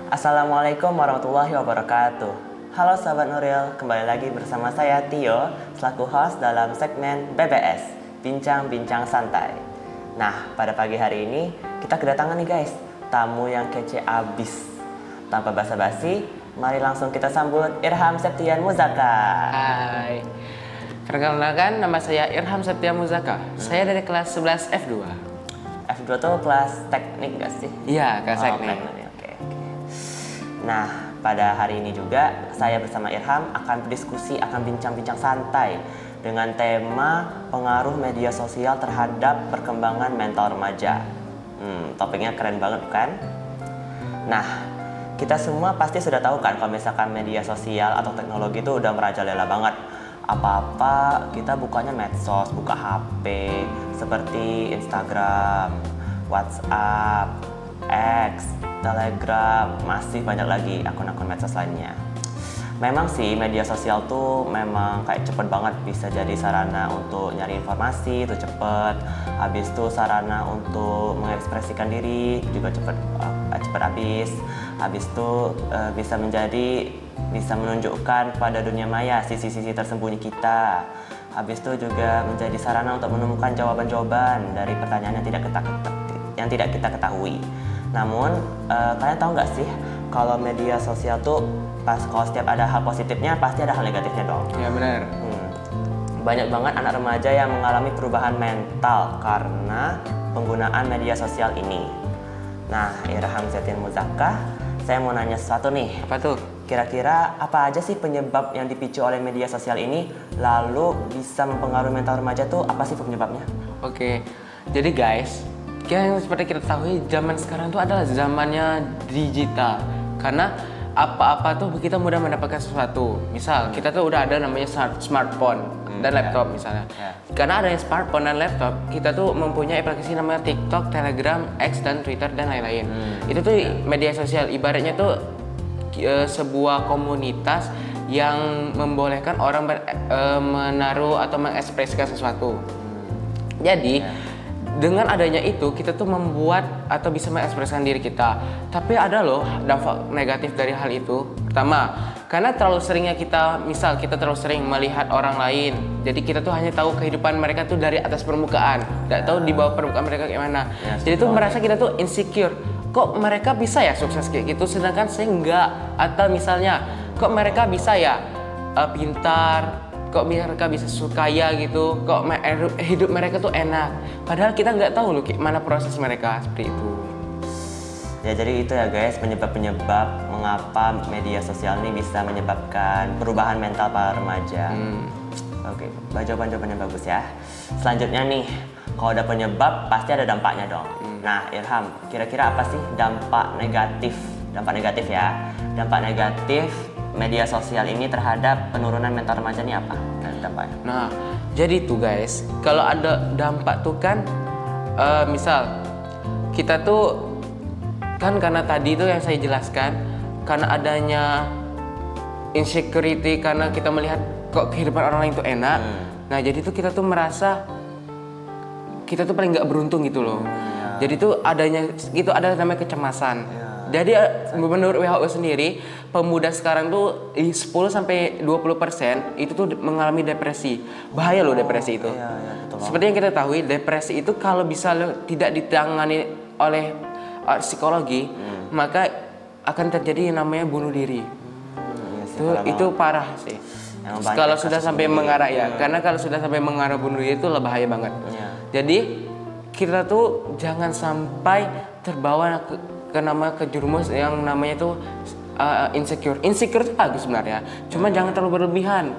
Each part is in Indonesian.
Assalamualaikum warahmatullahi wabarakatuh. Halo sahabat Nuril, kembali lagi bersama saya Tio selaku host dalam segmen BBS, Bincang-Bincang Santai. Nah, pada pagi hari ini kita kedatangan nih guys, tamu yang kece abis. Tanpa basa-basi, mari langsung kita sambut Irham Septian Muzaka. Hai, perkenalkan nama saya Irham Septian Muzaka. Saya dari kelas 11 F2. F2 tuh kelas teknik gak sih? Iya, kelas teknik. Oke. Nah, pada hari ini juga saya bersama Irham akan berdiskusi, akan bincang-bincang santai dengan tema pengaruh media sosial terhadap perkembangan mental remaja. Topiknya keren banget kan? Nah, kita semua pasti sudah tahu kan kalau misalkan media sosial atau teknologi itu udah merajalela banget. Apa-apa kita bukanya medsos, buka HP seperti Instagram, WhatsApp, X, Telegram, masih banyak lagi akun-akun medsos lainnya. Memang sih media sosial tuh memang kayak cepet banget, bisa jadi sarana untuk nyari informasi itu cepet, habis itu sarana untuk mengekspresikan diri juga cepet habis itu bisa menunjukkan pada dunia maya sisi-sisi tersembunyi kita. Habis itu juga menjadi sarana untuk menemukan jawaban-jawaban dari pertanyaan yang tidak kita ketahui. Namun, kalian tahu nggak sih kalau media sosial tuh kalau setiap ada hal positifnya pasti ada hal negatifnya dong. Ya benar. Banyak banget anak remaja yang mengalami perubahan mental karena penggunaan media sosial ini. Nah, Irham Septian Muzaka, saya mau nanya sesuatu nih. Apa tuh? Kira-kira apa aja sih penyebab yang dipicu oleh media sosial ini lalu bisa mempengaruhi mental remaja tuh apa sih penyebabnya? Oke, jadi guys, yang seperti kita ketahui zaman sekarang tuh adalah zamannya digital. Karena apa-apa tuh kita mudah mendapatkan sesuatu. Misal kita tuh udah ada namanya smartphone dan laptop misalnya. Karena adanya smartphone dan laptop, kita tuh mempunyai aplikasi namanya TikTok, Telegram, X dan Twitter dan lain-lain. Itu tuh media sosial, ibaratnya tuh sebuah komunitas yang membolehkan orang menaruh atau mengekspresikan sesuatu. Jadi dengan adanya itu kita tuh membuat atau bisa mengekspresikan diri kita. Tapi ada loh dampak negatif dari hal itu. Pertama, karena terlalu seringnya kita terlalu sering melihat orang lain. Jadi kita tuh hanya tahu kehidupan mereka tuh dari atas permukaan, tidak tahu di bawah permukaan mereka kayak mana. Jadi tuh merasa kita tuh insecure. Kok mereka bisa ya sukses kayak gitu, sedangkan saya enggak. Atau misalnya, kok mereka bisa ya pintar, kok mereka bisa kaya gitu, kok hidup mereka tuh enak. Padahal kita nggak tahu loh mana proses mereka seperti itu. Ya, jadi itu ya guys, penyebab-penyebab mengapa media sosial ini bisa menyebabkan perubahan mental para remaja. Oke, jawaban-jawabannya bagus ya. Selanjutnya nih, kalau ada penyebab pasti ada dampaknya dong. Nah, Irham, kira-kira apa sih dampak negatif ya? Dampak negatif media sosial ini terhadap penurunan mental remaja ini apa dampaknya? Nah, jadi tuh guys, kalau ada dampak tuh kan, misal kita tuh kan karena tadi tuh yang saya jelaskan, karena adanya insecurity, karena kita melihat kok kehidupan orang lain tuh enak. Nah, jadi tuh kita tuh merasa kita tuh paling nggak beruntung gitu loh. Jadi tuh ada namanya kecemasan. Jadi menurut WHO sendiri, pemuda sekarang tuh 10-20% itu tuh mengalami depresi. Bahaya loh depresi itu. Seperti yang kita tahu, depresi itu kalau bisa tidak ditangani oleh psikologi, maka akan terjadi yang namanya bunuh diri. Itu parah sih. Kalau sudah sampai mengarah karena kalau sudah sampai mengarah bunuh diri itu lebih bahaya banget. Jadi kita tuh jangan sampai terbawa ke jerumus yang namanya tuh insecure. Insecure itu bagus sebenarnya, cuma jangan terlalu berlebihan.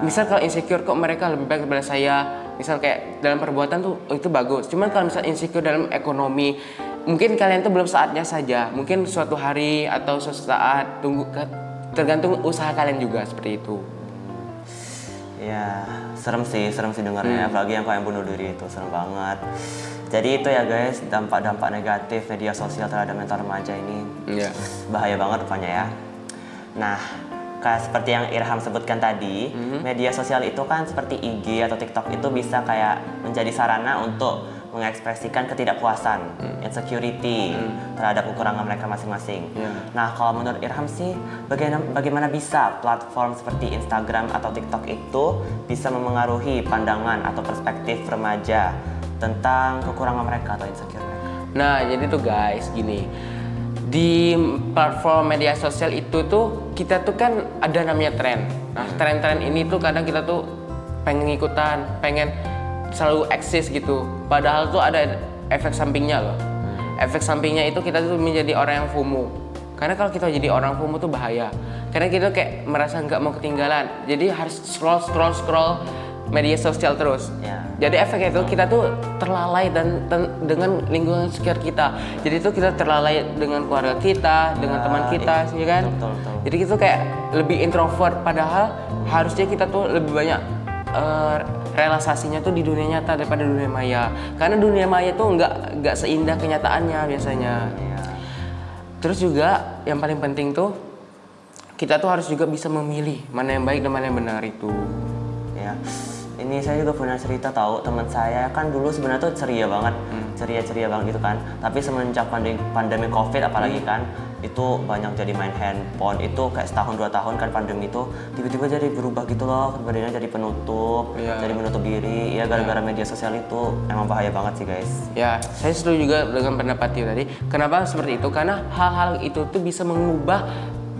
Misal kalau insecure kok mereka lebih baik daripada saya, misal kayak dalam perbuatan tuh itu bagus. Cuman kalau misal insecure dalam ekonomi, mungkin kalian tuh belum saatnya saja. Mungkin suatu hari atau suatu saat, tergantung usaha kalian juga seperti itu. Ya, serem sih dengarnya, apalagi yang kayak bunuh diri itu serem banget. Jadi itu ya guys, dampak-dampak negatif media sosial terhadap mental remaja ini. Bahaya banget rupanya ya. Nah, seperti yang Irham sebutkan tadi, media sosial itu kan seperti IG atau TikTok itu bisa kayak menjadi sarana untuk mengekspresikan ketidakpuasan, insecurity terhadap kekurangan mereka masing-masing. Nah, kalau menurut Irham sih, bagaimana bisa platform seperti Instagram atau TikTok itu bisa memengaruhi pandangan atau perspektif remaja tentang kekurangan mereka atau insecure mereka? Nah, jadi tuh guys, gini. Di platform media sosial itu tuh kita tuh kan ada namanya tren. Nah, tren-tren ini tuh kadang kita tuh pengen ikutan, pengen selalu eksis gitu. Padahal tuh ada efek sampingnya loh. Efek sampingnya itu kita tuh menjadi orang yang FOMO. Karena kalau kita jadi orang FOMO tuh bahaya. Karena kita kayak merasa nggak mau ketinggalan. Jadi harus scroll media sosial terus. Jadi efeknya itu kita tuh terlalai dengan lingkungan sekitar kita. Jadi itu kita terlalai dengan keluarga kita, dengan teman kita, ya kan? Betul. Jadi kita kayak lebih introvert. Padahal harusnya kita tuh lebih banyak realisasinya tuh di dunia nyata daripada dunia maya. Karena dunia maya tuh nggak seindah kenyataannya biasanya. Terus juga yang paling penting tuh kita tuh harus juga bisa memilih mana yang baik dan mana yang benar itu. Ya. Ini saya juga punya cerita, tahu teman saya kan dulu sebenarnya tuh ceria banget gitu kan. Tapi semenjak pandemi COVID apalagi kan, itu banyak jadi main handphone. Itu kayak setahun 2 tahun kan pandemi itu tiba-tiba jadi berubah gitu loh, badannya jadi penutup, jadi menutup diri. Ya gara-gara media sosial itu emang bahaya banget sih guys. Ya, saya setuju juga dengan pendapat Tio tadi. Kenapa seperti itu? Karena hal-hal itu tuh bisa mengubah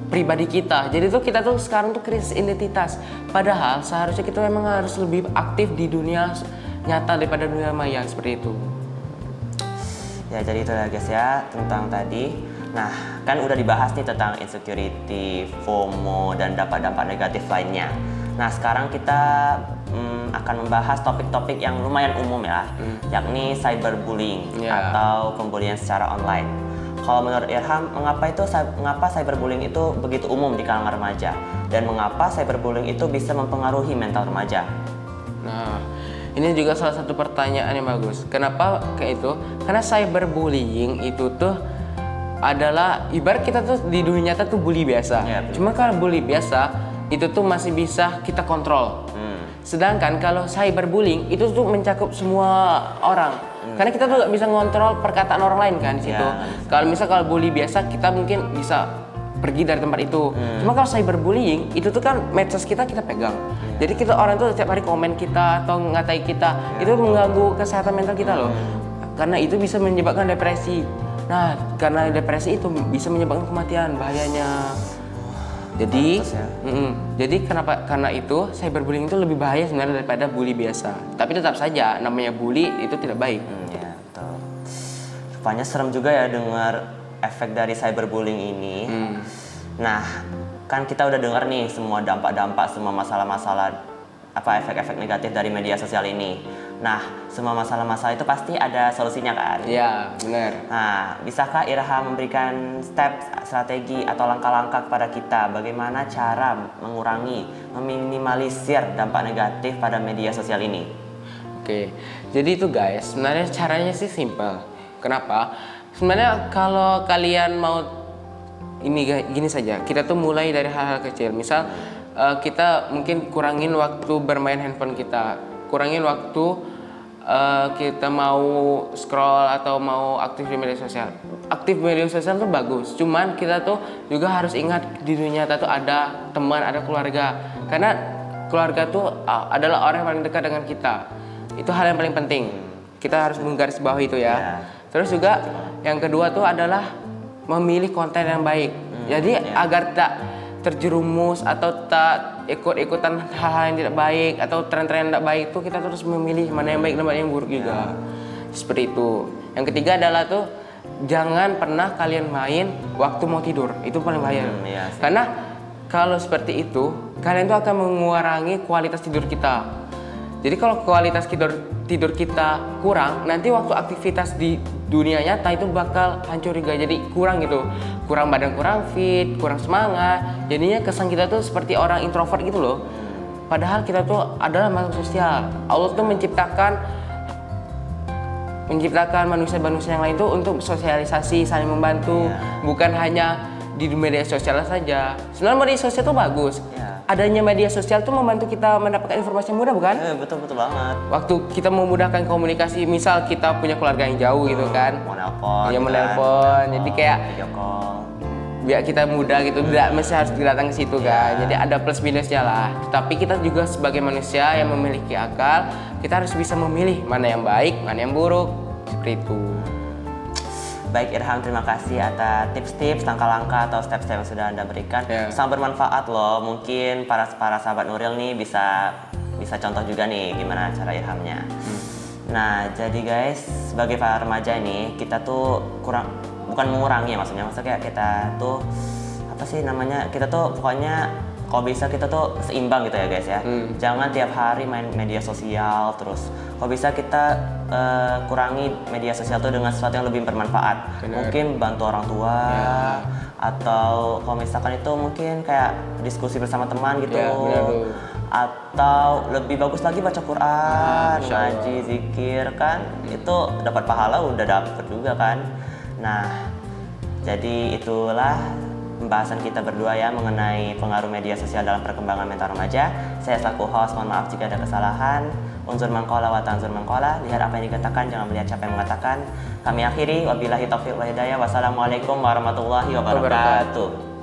pribadi kita. Jadi tuh kita tuh sekarang tuh krisis identitas. Padahal seharusnya kita memang harus lebih aktif di dunia nyata daripada dunia maya seperti itu. Ya, jadi itu lah guys ya tentang tadi. Nah, kan udah dibahas nih tentang insecurity, FOMO, dan dampak-dampak negatif lainnya. Nah, sekarang kita akan membahas topik-topik yang lumayan umum ya, yakni cyberbullying atau pembulian secara online. Kalau menurut Irham, mengapa cyberbullying itu begitu umum di kalangan remaja? Dan mengapa cyberbullying itu bisa mempengaruhi mental remaja? Nah, ini juga salah satu pertanyaan yang bagus. Kenapa kayak itu? Karena cyberbullying itu tuh adalah ibarat kita tuh di dunia nyata tuh bully biasa. Cuma kalau bully biasa itu tuh masih bisa kita kontrol. Sedangkan kalau cyberbullying itu tuh mencakup semua orang. Karena kita tuh gak bisa ngontrol perkataan orang lain kan di situ. Kalau bully biasa kita mungkin bisa pergi dari tempat itu. Cuma kalau cyberbullying itu tuh kan medsos kita pegang. Jadi kita orang tuh setiap hari komen kita atau ngatai kita, itu mengganggu kesehatan mental kita loh. Karena itu bisa menyebabkan depresi. Nah, karena depresi itu bisa menyebabkan kematian, bahayanya. Jadi, karena itu cyberbullying itu lebih bahaya sebenarnya daripada bully biasa. Tapi tetap saja namanya bully itu tidak baik. Ya, betul. Rupanya serem juga ya dengar efek dari cyberbullying ini. Nah, kan kita udah dengar nih semua dampak-dampak, semua masalah-masalah, efek-efek negatif dari media sosial ini. Nah, semua masalah-masalah itu pasti ada solusinya kan? Iya, benar. Nah, bisakah Irham memberikan strategi atau langkah-langkah kepada kita bagaimana cara mengurangi, meminimalisir dampak negatif pada media sosial ini? Oke, jadi itu guys, sebenarnya caranya sih simple. Kenapa? Sebenarnya kalau kalian mau gini saja, kita tuh mulai dari hal-hal kecil. Misal kita mungkin kurangin waktu bermain handphone kita, kurangin waktu kita mau scroll atau mau aktif di media sosial. Aktif media sosial tuh bagus, cuman kita tuh juga harus ingat di dunia nyata tuh ada teman, ada keluarga. Karena keluarga tuh adalah orang yang paling dekat dengan kita. Itu hal yang paling penting. Kita harus menggarisbawahi itu ya. Terus juga yang kedua tuh adalah memilih konten yang baik. Jadi agar tak terjerumus atau tak ikut-ikutan hal-hal yang tidak baik atau tren-tren yang tidak baik tuh kita terus memilih mana yang baik dan mana yang buruk juga. Seperti itu. Yang ketiga adalah tuh jangan pernah kalian main waktu mau tidur. Itu paling bahaya. Karena kalau seperti itu kalian tuh akan mengurangi kualitas tidur kita. Jadi kalau kualitas tidur kita kurang, nanti waktu aktivitas di dunia nyata itu bakal hancur juga. Jadi kurang gitu, kurang badan, kurang fit, kurang semangat. Jadinya kesan kita tuh seperti orang introvert gitu loh. Padahal kita tuh adalah makhluk sosial. Allah tuh menciptakan manusia-manusia yang lain tuh untuk sosialisasi, saling membantu, bukan hanya di media sosial saja. Sebenarnya media sosial tuh bagus, adanya media sosial tuh membantu kita mendapatkan informasi yang mudah, bukan? Betul banget. Waktu kita memudahkan komunikasi, misal kita punya keluarga yang jauh gitu kan, Mau nelpon. ya gitu mau kan. nelpon, jadi kayak Video call. biar kita mudah gitu, tidak mesti harus datang ke situ kan. Jadi ada plus minusnya lah. Tapi kita juga sebagai manusia yang memiliki akal, kita harus bisa memilih mana yang baik, mana yang buruk, seperti itu. Baik Irham, terima kasih atas tips-tips, langkah-langkah atau step-step yang sudah Anda berikan. Sangat bermanfaat loh. Mungkin para sahabat Nuril nih bisa contoh juga nih gimana cara Irhamnya. Nah, jadi guys, sebagai para remaja ini kita tuh bukan mengurangi ya, maksudnya kayak kita tuh apa sih namanya? Kita tuh pokoknya kalau bisa kita tuh seimbang gitu ya guys ya. Jangan tiap hari main media sosial terus. Kalau bisa kita kurangi media sosial tuh dengan sesuatu yang lebih bermanfaat. Mungkin bantu orang tua atau kalau misalkan itu mungkin kayak diskusi bersama teman gitu. Atau lebih bagus lagi baca Quran, ngaji, zikir kan. Itu dapat pahala udah dapet juga kan. Nah, jadi itulah pembahasan kita berdua ya mengenai pengaruh media sosial dalam perkembangan mental remaja. Saya selaku host, mohon maaf jika ada kesalahan. Unsur mangkola wa tanzur mangkola. Lihat apa yang dikatakan, jangan melihat siapa yang mengatakan. Kami akhiri, wabillahi taufiq wal hidayah. Wassalamualaikum warahmatullahi wabarakatuh.